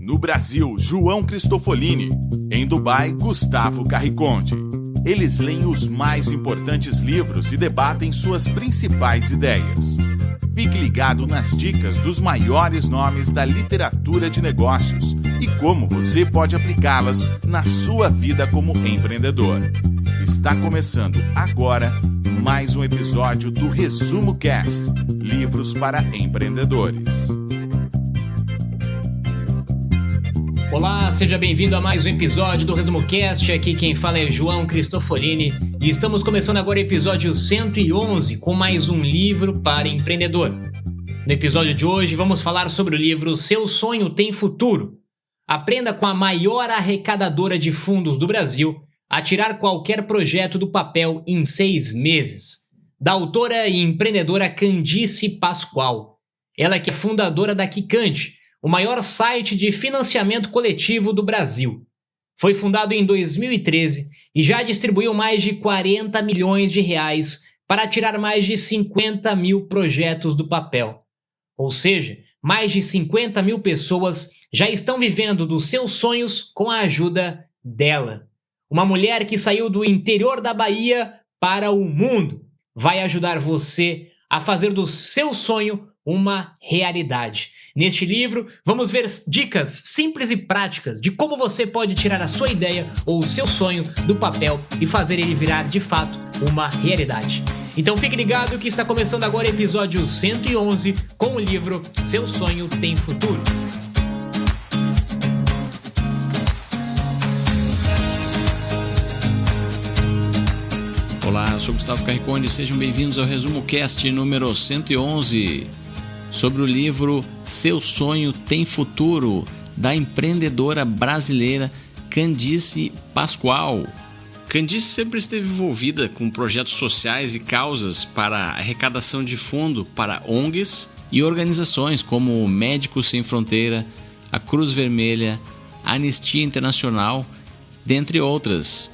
No Brasil, João Cristofolini. Em Dubai, Gustavo Carriconde. Eles leem os mais importantes livros e debatem suas principais ideias. Fique ligado nas dicas dos maiores nomes da literatura de negócios e como você pode aplicá-las na sua vida como empreendedor. Está começando agora mais um episódio do Resumo Cast, livros para empreendedores. Olá, seja bem-vindo a mais um episódio do Resumo Cast. Aqui quem fala é João Cristofolini e estamos começando agora o episódio 111 com mais um livro para empreendedor. No episódio de hoje vamos falar sobre o livro Seu Sonho Tem Futuro. Aprenda com a maior arrecadadora de fundos do Brasil a tirar qualquer projeto do papel em 6 meses. Da autora e empreendedora Candice Pascoal. Ela que é fundadora da Quicante, o maior site de financiamento coletivo do Brasil. Foi fundado em 2013 e já distribuiu mais de 40 milhões de reais para tirar mais de 50 mil projetos do papel. Ou seja, mais de 50 mil pessoas já estão vivendo dos seus sonhos com a ajuda dela. Uma mulher que saiu do interior da Bahia para o mundo vai ajudar você a fazer do seu sonho uma realidade. Neste livro, vamos ver dicas simples e práticas de como você pode tirar a sua ideia ou o seu sonho do papel e fazer ele virar, de fato, uma realidade. Então fique ligado que está começando agora o episódio 111 com o livro Seu Sonho Tem Futuro. Olá, eu sou Gustavo Carriconde, sejam bem-vindos ao Resumo Cast número 111, sobre o livro Seu Sonho Tem Futuro, da empreendedora brasileira Candice Pascoal. Candice sempre esteve envolvida com projetos sociais e causas para arrecadação de fundo para ONGs e organizações como Médicos Sem Fronteira, a Cruz Vermelha, a Anistia Internacional, dentre outras.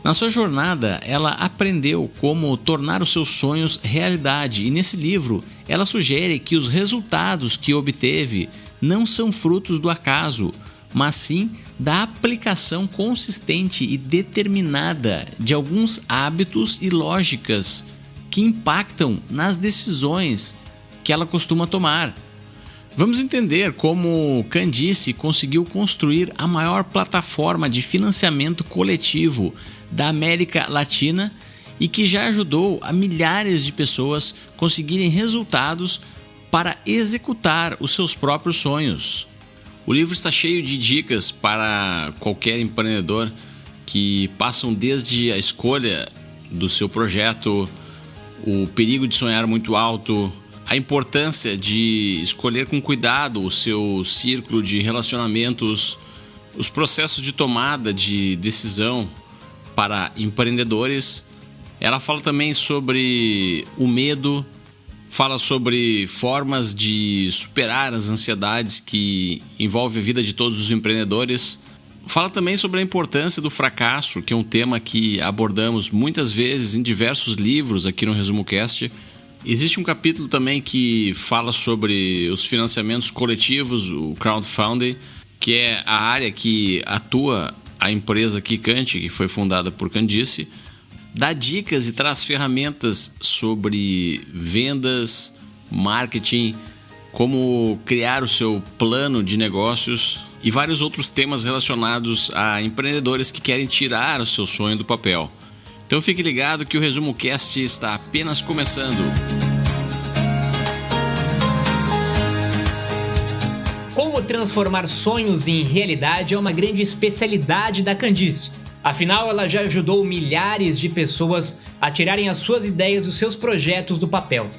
Na sua jornada, ela aprendeu como tornar os seus sonhos realidade e nesse livro ela sugere que os resultados que obteve não são frutos do acaso, mas sim da aplicação consistente e determinada de alguns hábitos e lógicas que impactam nas decisões que ela costuma tomar. Vamos entender como Candice conseguiu construir a maior plataforma de financiamento coletivo da América Latina e que já ajudou a milhares de pessoas conseguirem resultados para executar os seus próprios sonhos. O livro está cheio de dicas para qualquer empreendedor que passam desde a escolha do seu projeto, o perigo de sonhar muito alto, a importância de escolher com cuidado o seu círculo de relacionamentos, os processos de tomada de decisão para empreendedores. Ela fala também sobre o medo, fala sobre formas de superar as ansiedades que envolvem a vida de todos os empreendedores. Fala também sobre a importância do fracasso, que é um tema que abordamos muitas vezes em diversos livros aqui no Resumo Cast. Existe um capítulo também que fala sobre os financiamentos coletivos, o crowdfunding, que é a área que atua a empresa Quicante, que foi fundada por Candice, dá dicas e traz ferramentas sobre vendas, marketing, como criar o seu plano de negócios e vários outros temas relacionados a empreendedores que querem tirar o seu sonho do papel. Então fique ligado que o Resumo Cast está apenas começando. Como transformar sonhos em realidade é uma grande especialidade da Candice. Afinal, ela já ajudou milhares de pessoas a tirarem as suas ideias e os seus projetos do papel.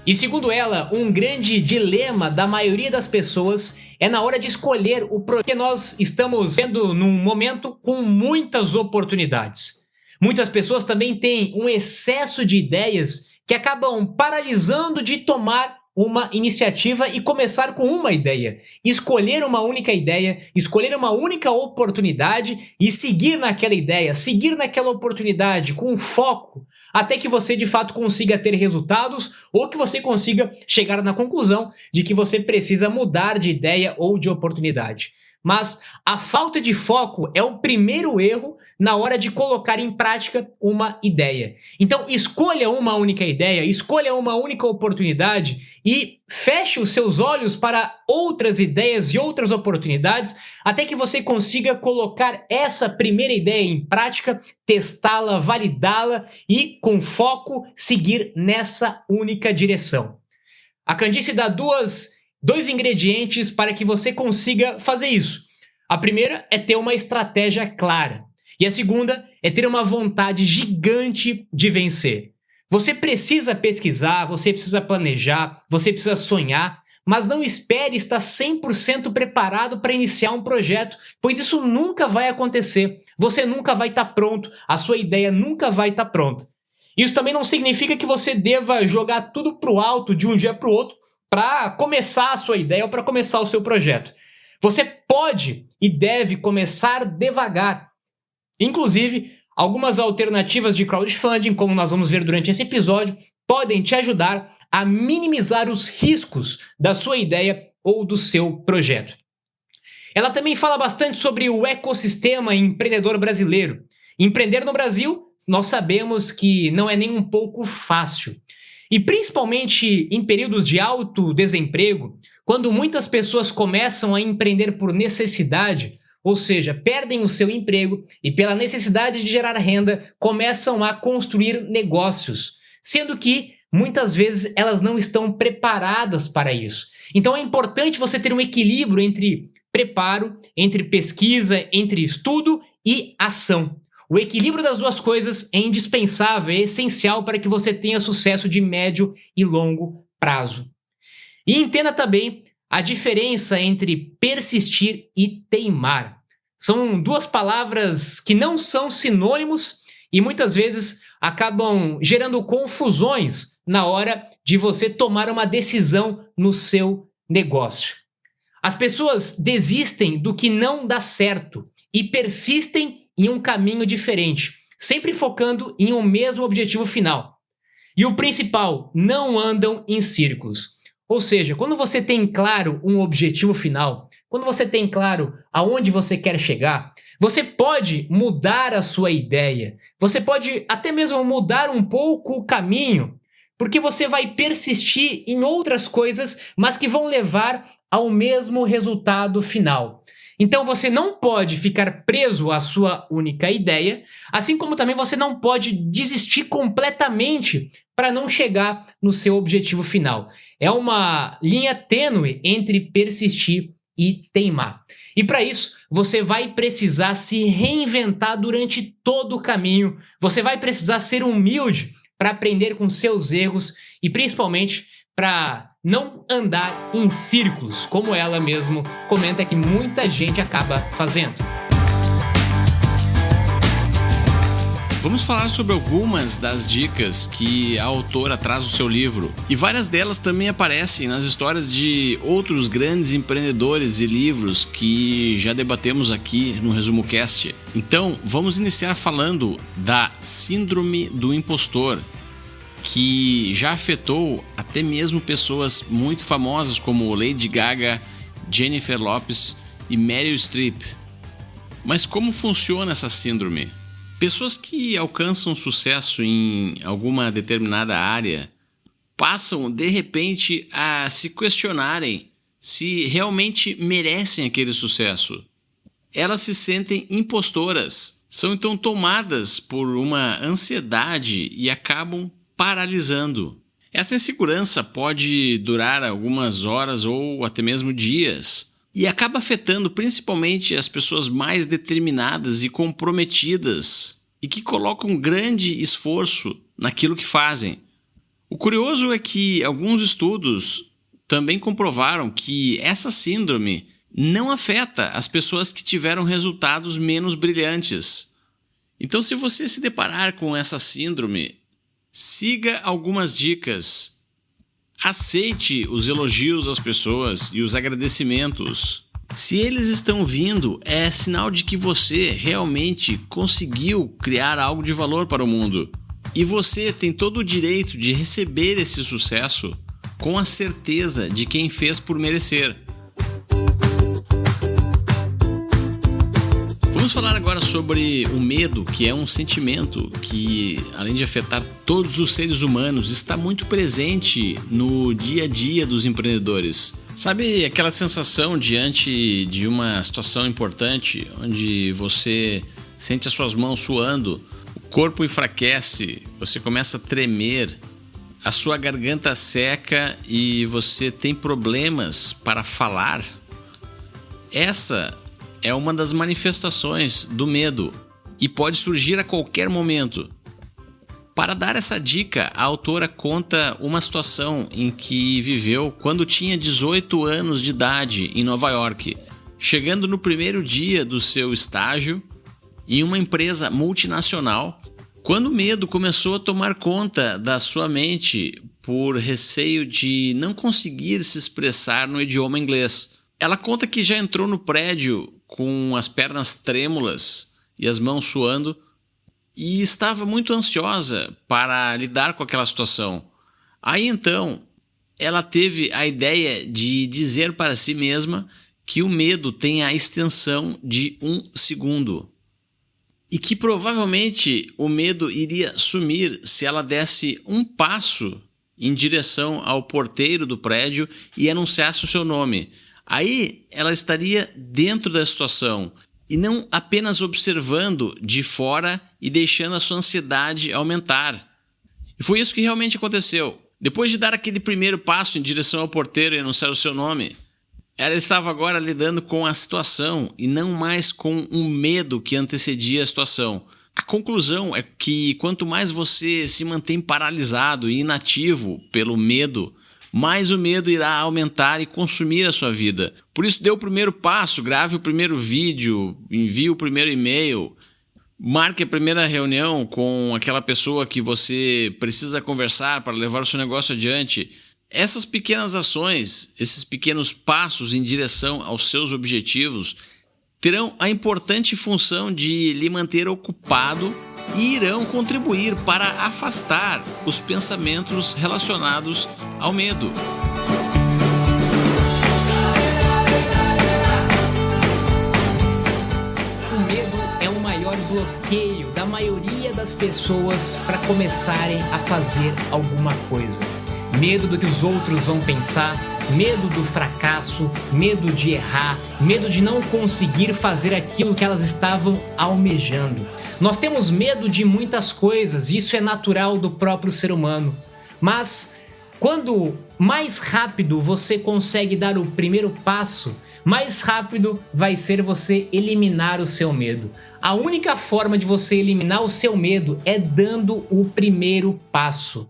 E segundo ela, um grande dilema da maioria das pessoas é na hora de escolher o projeto que nós estamos vendo num momento com muitas oportunidades. Muitas pessoas também têm um excesso de ideias que acabam paralisando de tomar uma iniciativa e começar com uma ideia. Escolher uma única ideia, escolher uma única oportunidade e seguir naquela ideia, seguir naquela oportunidade com foco, até que você de fato consiga ter resultados ou que você consiga chegar na conclusão de que você precisa mudar de ideia ou de oportunidade. Mas a falta de foco é o primeiro erro na hora de colocar em prática uma ideia. Então, escolha uma única ideia, escolha uma única oportunidade e feche os seus olhos para outras ideias e outras oportunidades até que você consiga colocar essa primeira ideia em prática, testá-la, validá-la e, com foco, seguir nessa única direção. A Candice dá dois ingredientes para que você consiga fazer isso. A primeira é ter uma estratégia clara. E a segunda é ter uma vontade gigante de vencer. Você precisa pesquisar, você precisa planejar, você precisa sonhar, mas não espere estar 100% preparado para iniciar um projeto, pois isso nunca vai acontecer. Você nunca vai estar pronto, a sua ideia nunca vai estar pronta. Isso também não significa que você deva jogar tudo para o alto de um dia para o outro, para começar a sua ideia ou para começar o seu projeto. Você pode e deve começar devagar. Inclusive, algumas alternativas de crowdfunding, como nós vamos ver durante esse episódio, podem te ajudar a minimizar os riscos da sua ideia ou do seu projeto. Ela também fala bastante sobre o ecossistema empreendedor brasileiro. Empreender no Brasil, nós sabemos que não é nem um pouco fácil. E principalmente em períodos de alto desemprego, quando muitas pessoas começam a empreender por necessidade, ou seja, perdem o seu emprego e pela necessidade de gerar renda, começam a construir negócios, sendo que muitas vezes elas não estão preparadas para isso. Então é importante você ter um equilíbrio entre preparo, entre pesquisa, entre estudo e ação. O equilíbrio das duas coisas é indispensável, é essencial para que você tenha sucesso de médio e longo prazo. E entenda também a diferença entre persistir e teimar. São duas palavras que não são sinônimos e muitas vezes acabam gerando confusões na hora de você tomar uma decisão no seu negócio. As pessoas desistem do que não dá certo e persistem em um caminho diferente, sempre focando em um mesmo objetivo final. E o principal, não andam em círculos. Ou seja, quando você tem claro um objetivo final, quando você tem claro aonde você quer chegar, você pode mudar a sua ideia, você pode até mesmo mudar um pouco o caminho, porque você vai persistir em outras coisas, mas que vão levar ao mesmo resultado final. Então você não pode ficar preso à sua única ideia, assim como também você não pode desistir completamente para não chegar no seu objetivo final. É uma linha tênue entre persistir e teimar. E para isso, você vai precisar se reinventar durante todo o caminho, você vai precisar ser humilde para aprender com seus erros e principalmente para não andar em círculos, como ela mesmo comenta que muita gente acaba fazendo. Vamos falar sobre algumas das dicas que a autora traz no seu livro. E várias delas também aparecem nas histórias de outros grandes empreendedores e livros que já debatemos aqui no Resumo Cast. Então, vamos iniciar falando da Síndrome do Impostor, que já afetou até mesmo pessoas muito famosas como Lady Gaga, Jennifer Lopez e Meryl Streep. Mas como funciona essa síndrome? Pessoas que alcançam sucesso em alguma determinada área passam, de repente, a se questionarem se realmente merecem aquele sucesso. Elas se sentem impostoras, são então tomadas por uma ansiedade e acabam paralisando. Essa insegurança pode durar algumas horas ou até mesmo dias e acaba afetando principalmente as pessoas mais determinadas e comprometidas e que colocam grande esforço naquilo que fazem. O curioso é que alguns estudos também comprovaram que essa síndrome não afeta as pessoas que tiveram resultados menos brilhantes. Então, se você se deparar com essa síndrome, siga algumas dicas. Aceite os elogios das pessoas e os agradecimentos. Se eles estão vindo, é sinal de que você realmente conseguiu criar algo de valor para o mundo. E você tem todo o direito de receber esse sucesso com a certeza de quem fez por merecer. Vamos falar agora sobre o medo, que é um sentimento que, além de afetar todos os seres humanos, está muito presente no dia a dia dos empreendedores. Sabe aquela sensação diante de uma situação importante, onde você sente as suas mãos suando, o corpo enfraquece, você começa a tremer, a sua garganta seca e você tem problemas para falar? Essa é uma das manifestações do medo e pode surgir a qualquer momento. Para dar essa dica, a autora conta uma situação em que viveu quando tinha 18 anos de idade em Nova York, chegando no primeiro dia do seu estágio em uma empresa multinacional, quando o medo começou a tomar conta da sua mente por receio de não conseguir se expressar no idioma inglês. Ela conta que já entrou no prédio com as pernas trêmulas e as mãos suando e estava muito ansiosa para lidar com aquela situação. Aí então, ela teve a ideia de dizer para si mesma que o medo tem a extensão de 1 segundo e que provavelmente o medo iria sumir se ela desse um passo em direção ao porteiro do prédio e anunciasse o seu nome. Aí ela estaria dentro da situação e não apenas observando de fora e deixando a sua ansiedade aumentar. E foi isso que realmente aconteceu. Depois de dar aquele primeiro passo em direção ao porteiro e anunciar o seu nome, ela estava agora lidando com a situação e não mais com um medo que antecedia a situação. A conclusão é que quanto mais você se mantém paralisado e inativo pelo medo, mais o medo irá aumentar e consumir a sua vida. Por isso, dê o primeiro passo, grave o primeiro vídeo, envie o primeiro e-mail, marque a primeira reunião com aquela pessoa que você precisa conversar para levar o seu negócio adiante. Essas pequenas ações, esses pequenos passos em direção aos seus objetivos terão a importante função de lhe manter ocupado e irão contribuir para afastar os pensamentos relacionados ao medo. O medo é o maior bloqueio da maioria das pessoas para começarem a fazer alguma coisa. Medo do que os outros vão pensar, medo do fracasso, medo de errar, medo de não conseguir fazer aquilo que elas estavam almejando. Nós temos medo de muitas coisas, isso é natural do próprio ser humano. Mas quando mais rápido você consegue dar o primeiro passo, mais rápido vai ser você eliminar o seu medo. A única forma de você eliminar o seu medo é dando o primeiro passo.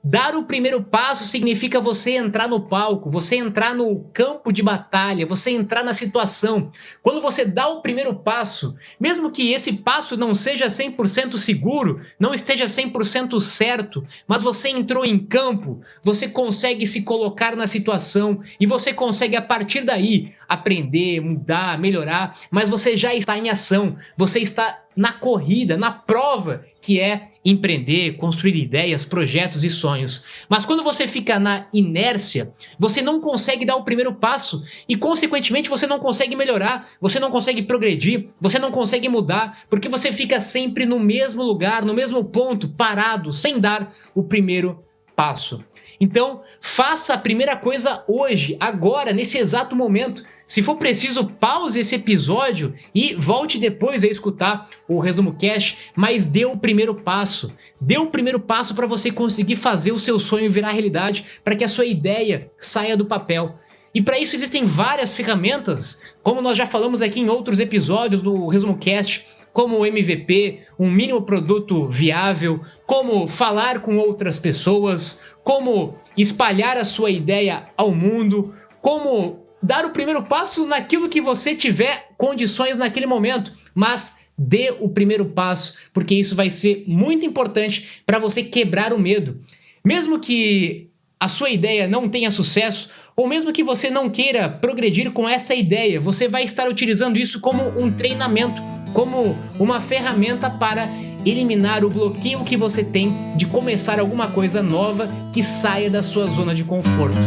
Dar o primeiro passo significa você entrar no palco, você entrar no campo de batalha, você entrar na situação. Quando você dá o primeiro passo, mesmo que esse passo não seja 100% seguro, não esteja 100% certo, mas você entrou em campo, você consegue se colocar na situação e você consegue a partir daí aprender, mudar, melhorar, mas você já está em ação, você está na corrida, na prova que é empreender, construir ideias, projetos e sonhos. Mas quando você fica na inércia, você não consegue dar o primeiro passo e, consequentemente, você não consegue melhorar, você não consegue progredir, você não consegue mudar, porque você fica sempre no mesmo lugar, no mesmo ponto, parado, sem dar o primeiro passo. Então, faça a primeira coisa hoje, agora, nesse exato momento. Se for preciso, pause esse episódio e volte depois a escutar o Resumo Cast, mas dê o primeiro passo. Dê o primeiro passo para você conseguir fazer o seu sonho virar realidade, para que a sua ideia saia do papel. E para isso existem várias ferramentas, como nós já falamos aqui em outros episódios do Resumo Cast, como o MVP, um mínimo produto viável, como falar com outras pessoas, como espalhar a sua ideia ao mundo, como dar o primeiro passo naquilo que você tiver condições naquele momento, mas dê o primeiro passo, porque isso vai ser muito importante para você quebrar o medo. Mesmo que a sua ideia não tenha sucesso, ou mesmo que você não queira progredir com essa ideia, você vai estar utilizando isso como um treinamento, como uma ferramenta para eliminar o bloqueio que você tem de começar alguma coisa nova que saia da sua zona de conforto.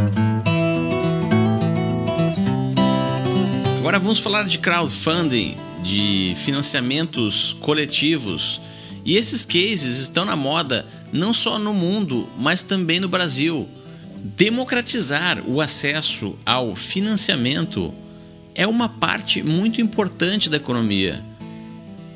Agora vamos falar de crowdfunding, de financiamentos coletivos. E esses cases estão na moda não só no mundo, mas também no Brasil. Democratizar o acesso ao financiamento é uma parte muito importante da economia.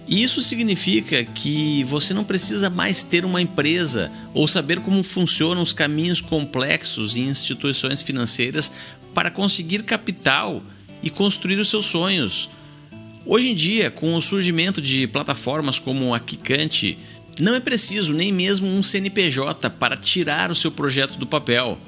E isso significa que você não precisa mais ter uma empresa ou saber como funcionam os caminhos complexos em instituições financeiras para conseguir capital e construir os seus sonhos. Hoje em dia, com o surgimento de plataformas como a Quicante, não é preciso nem mesmo um CNPJ para tirar o seu projeto do papel.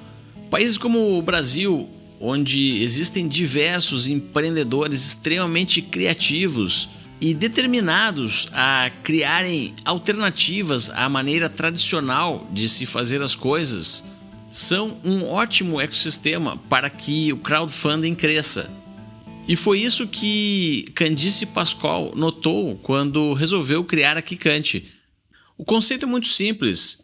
Países como o Brasil, onde existem diversos empreendedores extremamente criativos e determinados a criarem alternativas à maneira tradicional de se fazer as coisas, são um ótimo ecossistema para que o crowdfunding cresça. E foi isso que Candice Pascoal notou quando resolveu criar a Quicante. O conceito é muito simples.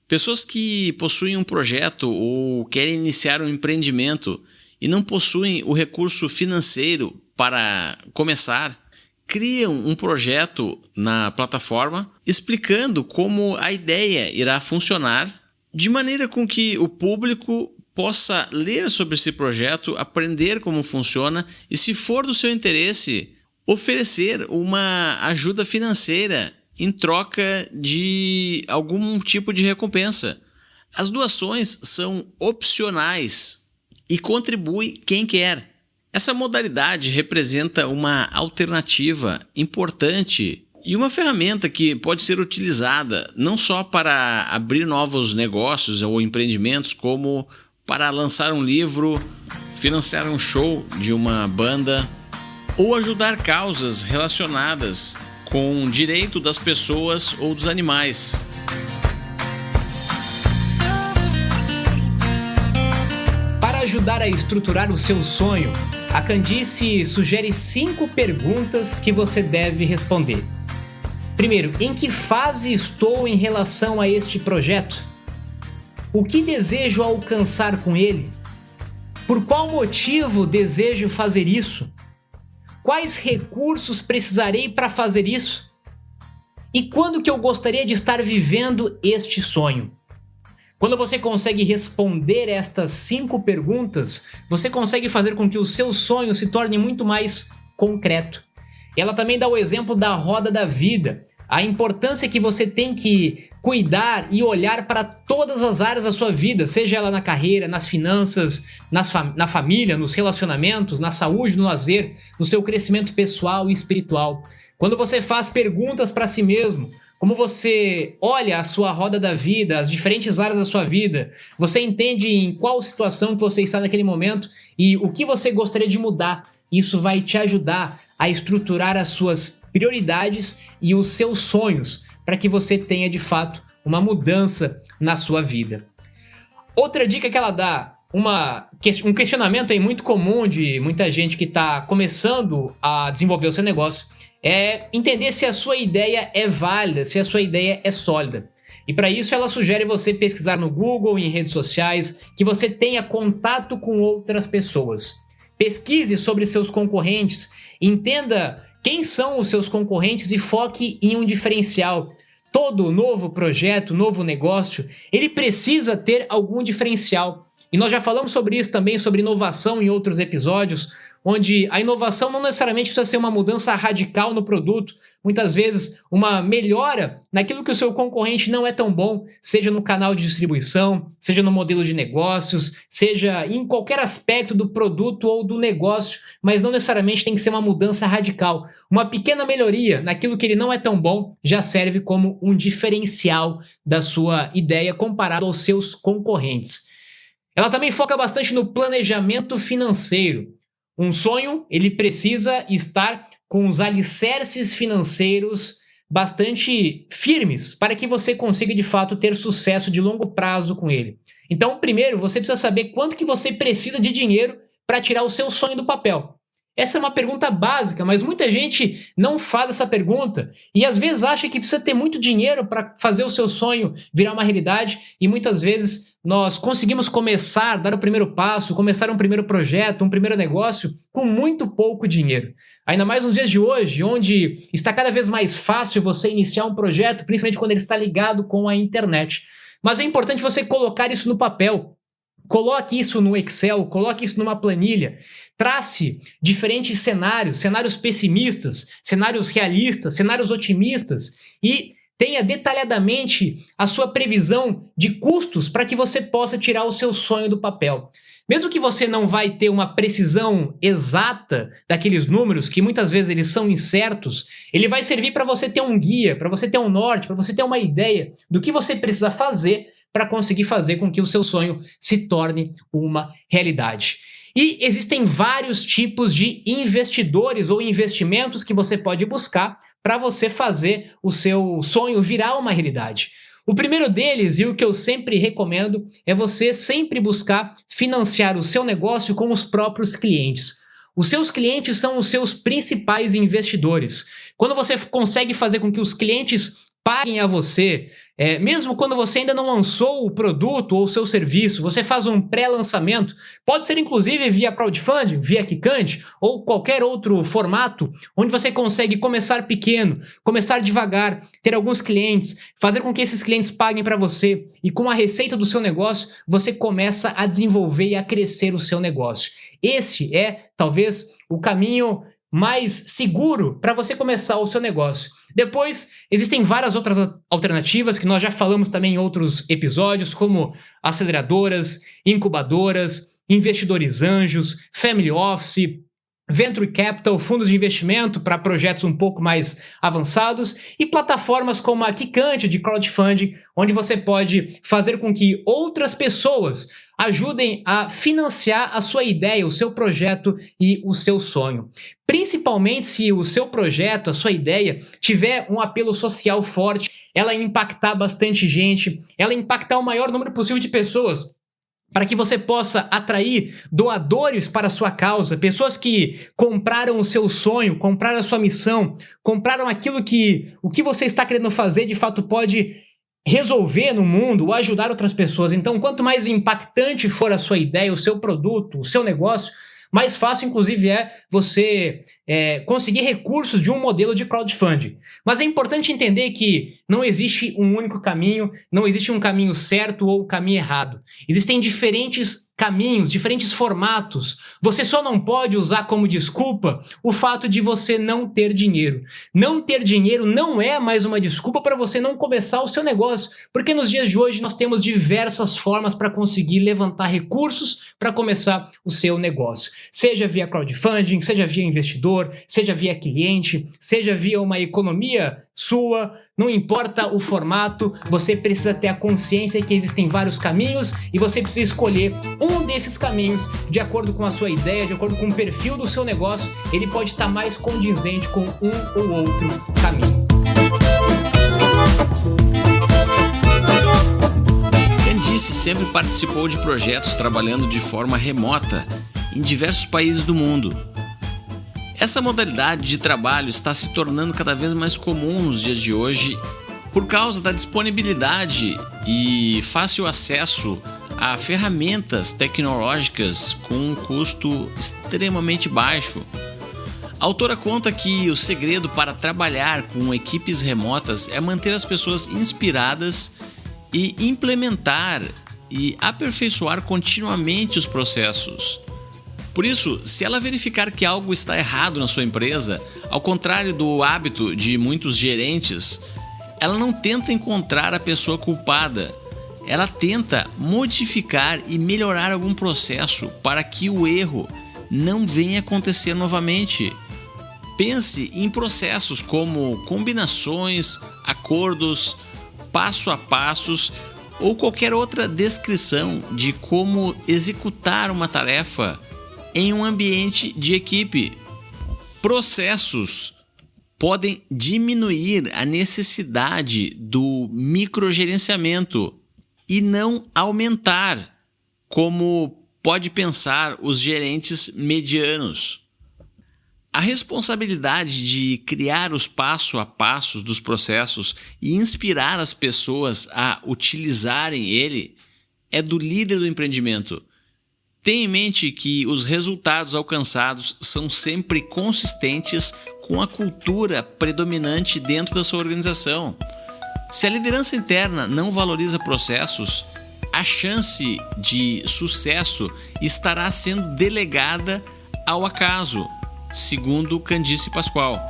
Pessoas que possuem um projeto ou querem iniciar um empreendimento e não possuem o recurso financeiro para começar, criam um projeto na plataforma explicando como a ideia irá funcionar, de maneira com que o público possa ler sobre esse projeto, aprender como funciona e, se for do seu interesse, oferecer uma ajuda financeira em troca de algum tipo de recompensa. As doações são opcionais e contribui quem quer. Essa modalidade representa uma alternativa importante e uma ferramenta que pode ser utilizada não só para abrir novos negócios ou empreendimentos, como para lançar um livro, financiar um show de uma banda ou ajudar causas relacionadas com o direito das pessoas ou dos animais. Para ajudar a estruturar o seu sonho, a Candice sugere 5 perguntas que você deve responder. Primeiro, em que fase estou em relação a este projeto? O que desejo alcançar com ele? Por qual motivo desejo fazer isso? Quais recursos precisarei para fazer isso? E quando que eu gostaria de estar vivendo este sonho? Quando você consegue responder estas 5 perguntas, você consegue fazer com que o seu sonho se torne muito mais concreto. Ela também dá o exemplo da roda da vida, a importância que você tem que cuidar e olhar para todas as áreas da sua vida, seja ela na carreira, nas finanças, na família, nos relacionamentos, na saúde, no lazer, no seu crescimento pessoal e espiritual. Quando você faz perguntas para si mesmo, como você olha a sua roda da vida, as diferentes áreas da sua vida, você entende em qual situação que você está naquele momento e o que você gostaria de mudar. Isso vai te ajudar a estruturar as suas prioridades e os seus sonhos para que você tenha de fato uma mudança na sua vida. Outra dica que ela dá, um questionamento aí muito comum de muita gente que está começando a desenvolver o seu negócio, é entender se a sua ideia é válida, se a sua ideia é sólida. E para isso ela sugere você pesquisar no Google e em redes sociais, que você tenha contato com outras pessoas. Pesquise sobre seus concorrentes, entenda quem são os seus concorrentes e foque em um diferencial. Todo novo projeto, novo negócio, ele precisa ter algum diferencial. E nós já falamos sobre isso também, sobre inovação em outros episódios, onde a inovação não necessariamente precisa ser uma mudança radical no produto, muitas vezes uma melhora naquilo que o seu concorrente não é tão bom, seja no canal de distribuição, seja no modelo de negócios, seja em qualquer aspecto do produto ou do negócio, mas não necessariamente tem que ser uma mudança radical. Uma pequena melhoria naquilo que ele não é tão bom já serve como um diferencial da sua ideia comparado aos seus concorrentes. Ela também foca bastante no planejamento financeiro. Um sonho, ele precisa estar com os alicerces financeiros bastante firmes para que você consiga, de fato, ter sucesso de longo prazo com ele. Então, primeiro, você precisa saber quanto que você precisa de dinheiro para tirar o seu sonho do papel. Essa é uma pergunta básica, mas muita gente não faz essa pergunta e às vezes acha que precisa ter muito dinheiro para fazer o seu sonho virar uma realidade, e muitas vezes nós conseguimos começar, dar o primeiro passo, começar um primeiro projeto, um primeiro negócio com muito pouco dinheiro. Ainda mais nos dias de hoje, onde está cada vez mais fácil você iniciar um projeto, principalmente quando ele está ligado com a internet. Mas é importante você colocar isso no papel. Coloque isso no Excel, coloque isso numa planilha. Trace diferentes cenários pessimistas, cenários realistas, cenários otimistas e tenha detalhadamente a sua previsão de custos para que você possa tirar o seu sonho do papel. Mesmo que você não vai ter uma precisão exata daqueles números, que muitas vezes eles são incertos, ele vai servir para você ter um guia, para você ter um norte, para você ter uma ideia do que você precisa fazer para conseguir fazer com que o seu sonho se torne uma realidade. E existem vários tipos de investidores ou investimentos que você pode buscar para você fazer o seu sonho virar uma realidade. O primeiro deles, e o que eu sempre recomendo, é você sempre buscar financiar o seu negócio com os próprios clientes. Os seus clientes são os seus principais investidores. Quando você consegue fazer com que os clientes paguem a você, mesmo quando você ainda não lançou o produto ou o seu serviço, você faz um pré-lançamento, pode ser inclusive via crowdfunding, via Kikante ou qualquer outro formato, onde você consegue começar pequeno, começar devagar, ter alguns clientes, fazer com que esses clientes paguem para você e com a receita do seu negócio, você começa a desenvolver e a crescer o seu negócio. Esse é talvez o caminho mais seguro para você começar o seu negócio. Depois, existem várias outras alternativas que nós já falamos também em outros episódios, como aceleradoras, incubadoras, investidores anjos, family office, venture capital, fundos de investimento para projetos um pouco mais avançados e plataformas como a Kikante de crowdfunding, onde você pode fazer com que outras pessoas ajudem a financiar a sua ideia, o seu projeto e o seu sonho. Principalmente se o seu projeto, a sua ideia, tiver um apelo social forte, ela impactar bastante gente, ela impactar o maior número possível de pessoas, para que você possa atrair doadores para a sua causa, pessoas que compraram o seu sonho, compraram a sua missão, compraram aquilo que o que você está querendo fazer de fato pode resolver no mundo ou ajudar outras pessoas. Então, quanto mais impactante for a sua ideia, o seu produto, o seu negócio, mais fácil, inclusive, é você conseguir recursos de um modelo de crowdfunding. Mas é importante entender que não existe um único caminho, não existe um caminho certo ou um caminho errado. Existem diferentes caminhos, diferentes formatos. Você só não pode usar como desculpa o fato de você não ter dinheiro. Não ter dinheiro não é mais uma desculpa para você não começar o seu negócio, porque nos dias de hoje nós temos diversas formas para conseguir levantar recursos para começar o seu negócio. Seja via crowdfunding, seja via investidor, seja via cliente, seja via uma economia sua, não importa o formato, você precisa ter a consciência que existem vários caminhos e você precisa escolher um desses caminhos de acordo com a sua ideia, de acordo com o perfil do seu negócio, ele pode estar mais condizente com um ou outro caminho. Candice sempre participou de projetos trabalhando de forma remota em diversos países do mundo. Essa modalidade de trabalho está se tornando cada vez mais comum nos dias de hoje por causa da disponibilidade e fácil acesso a ferramentas tecnológicas com um custo extremamente baixo. A autora conta que o segredo para trabalhar com equipes remotas é manter as pessoas inspiradas e implementar e aperfeiçoar continuamente os processos. Por isso, se ela verificar que algo está errado na sua empresa, ao contrário do hábito de muitos gerentes, ela não tenta encontrar a pessoa culpada. Ela tenta modificar e melhorar algum processo para que o erro não venha acontecer novamente. Pense em processos como combinações, acordos, passo a passos ou qualquer outra descrição de como executar uma tarefa em um ambiente de equipe. Processos podem diminuir a necessidade do microgerenciamento e não aumentar, como pode pensar os gerentes medianos. A responsabilidade de criar os passo a passos dos processos e inspirar as pessoas a utilizarem ele é do líder do empreendimento. Tenha em mente que os resultados alcançados são sempre consistentes com a cultura predominante dentro da sua organização. Se a liderança interna não valoriza processos, a chance de sucesso estará sendo delegada ao acaso, segundo Candice Pascoal.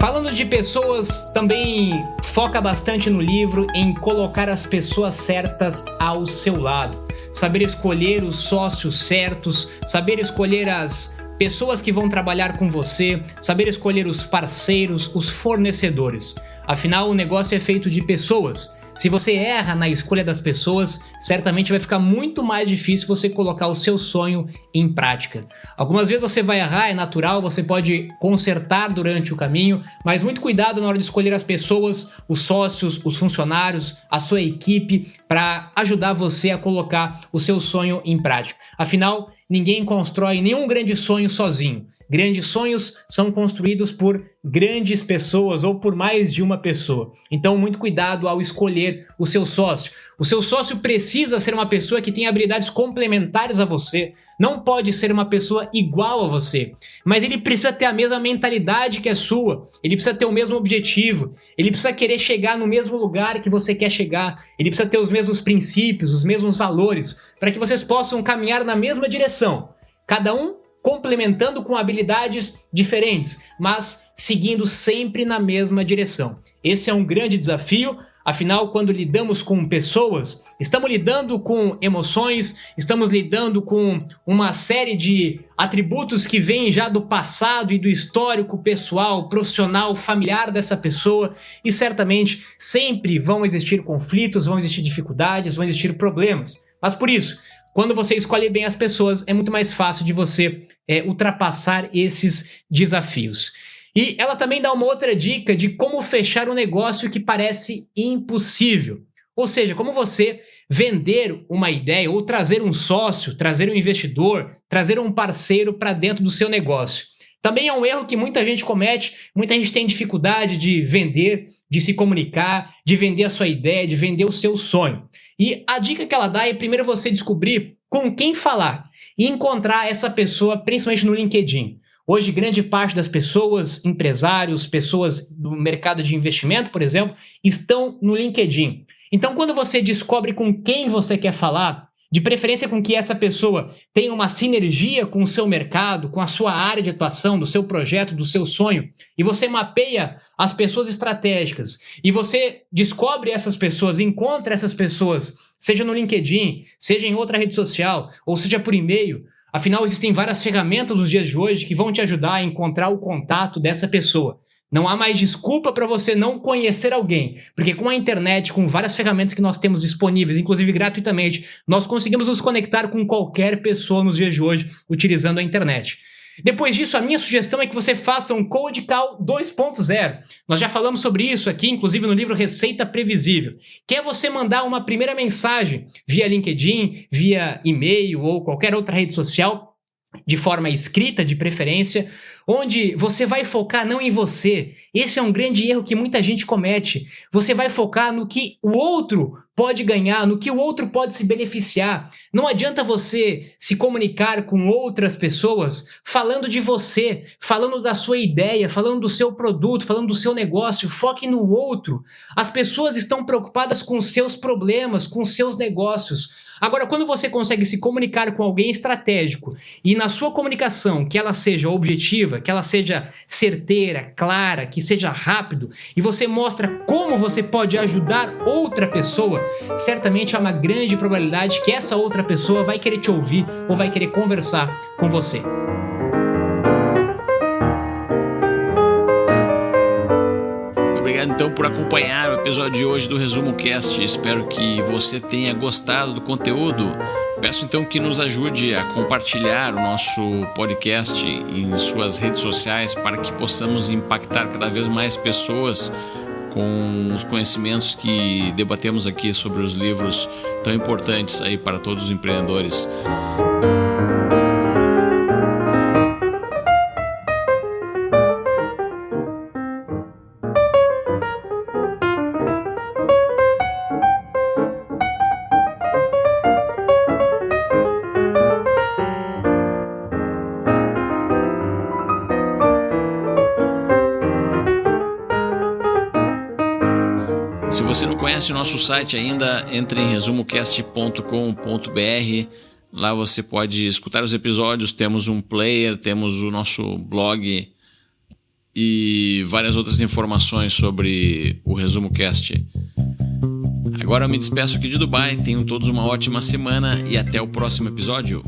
Falando de pessoas, também foca bastante no livro em colocar as pessoas certas ao seu lado. Saber escolher os sócios certos, saber escolher as pessoas que vão trabalhar com você, saber escolher os parceiros, os fornecedores. Afinal, o negócio é feito de pessoas. Se você erra na escolha das pessoas, certamente vai ficar muito mais difícil você colocar o seu sonho em prática. Algumas vezes você vai errar, é natural, você pode consertar durante o caminho, mas muito cuidado na hora de escolher as pessoas, os sócios, os funcionários, a sua equipe, para ajudar você a colocar o seu sonho em prática. Afinal, ninguém constrói nenhum grande sonho sozinho. Grandes sonhos são construídos por grandes pessoas ou por mais de uma pessoa. Então, muito cuidado ao escolher o seu sócio. O seu sócio precisa ser uma pessoa que tem habilidades complementares a você. Não pode ser uma pessoa igual a você. Mas ele precisa ter a mesma mentalidade que a sua. Ele precisa ter o mesmo objetivo. Ele precisa querer chegar no mesmo lugar que você quer chegar. Ele precisa ter os mesmos princípios, os mesmos valores, para que vocês possam caminhar na mesma direção. Cada um complementando com habilidades diferentes, mas seguindo sempre na mesma direção. Esse é um grande desafio, afinal, quando lidamos com pessoas, estamos lidando com emoções, estamos lidando com uma série de atributos que vêm já do passado e do histórico pessoal, profissional, familiar dessa pessoa, e certamente sempre vão existir conflitos, vão existir dificuldades, vão existir problemas. Mas por isso, quando você escolhe bem as pessoas, é muito mais fácil de você ultrapassar esses desafios. E ela também dá uma outra dica de como fechar um negócio que parece impossível. Ou seja, como você vender uma ideia ou trazer um sócio, trazer um investidor, trazer um parceiro para dentro do seu negócio. Também é um erro que muita gente comete, muita gente tem dificuldade de vender, de se comunicar, de vender a sua ideia, de vender o seu sonho. E a dica que ela dá é primeiro você descobrir com quem falar e encontrar essa pessoa, principalmente no LinkedIn. Hoje, grande parte das pessoas, empresários, pessoas do mercado de investimento, por exemplo, estão no LinkedIn. Então, quando você descobre com quem você quer falar, de preferência com que essa pessoa tenha uma sinergia com o seu mercado, com a sua área de atuação, do seu projeto, do seu sonho, e você mapeia as pessoas estratégicas, e você descobre essas pessoas, encontra essas pessoas, seja no LinkedIn, seja em outra rede social, ou seja por e-mail. Afinal, existem várias ferramentas nos dias de hoje que vão te ajudar a encontrar o contato dessa pessoa. Não há mais desculpa para você não conhecer alguém, porque com a internet, com várias ferramentas que nós temos disponíveis, inclusive gratuitamente, nós conseguimos nos conectar com qualquer pessoa nos dias de hoje utilizando a internet. Depois disso, a minha sugestão é que você faça um Cold Call 2.0. Nós já falamos sobre isso aqui, inclusive no livro Receita Previsível, que é você mandar uma primeira mensagem via LinkedIn, via e-mail ou qualquer outra rede social, de forma escrita, de preferência, onde você vai focar não em você. Esse é um grande erro que muita gente comete. Você vai focar no que o outro pode ganhar, no que o outro pode se beneficiar. Não adianta você se comunicar com outras pessoas falando de você, falando da sua ideia, falando do seu produto, falando do seu negócio. Foque no outro. As pessoas estão preocupadas com os seus problemas, com os seus negócios. Agora, quando você consegue se comunicar com alguém estratégico e na sua comunicação que ela seja objetiva, que ela seja certeira, clara, que seja rápido, e você mostra como você pode ajudar outra pessoa, certamente há uma grande probabilidade que essa outra pessoa vai querer te ouvir ou vai querer conversar com você. Obrigado então por acompanhar o episódio de hoje do Resumo Cast. Espero que você tenha gostado do conteúdo. Peço então que nos ajude a compartilhar o nosso podcast em suas redes sociais para que possamos impactar cada vez mais pessoas com os conhecimentos que debatemos aqui sobre os livros tão importantes aí para todos os empreendedores. você não conhece o nosso site ainda, entre em resumocast.com.br. Lá você pode escutar os episódios, temos um player, temos o nosso blog e várias outras informações sobre o Resumo Cast. Agora eu me despeço aqui de Dubai, tenham todos uma ótima semana e até o próximo episódio.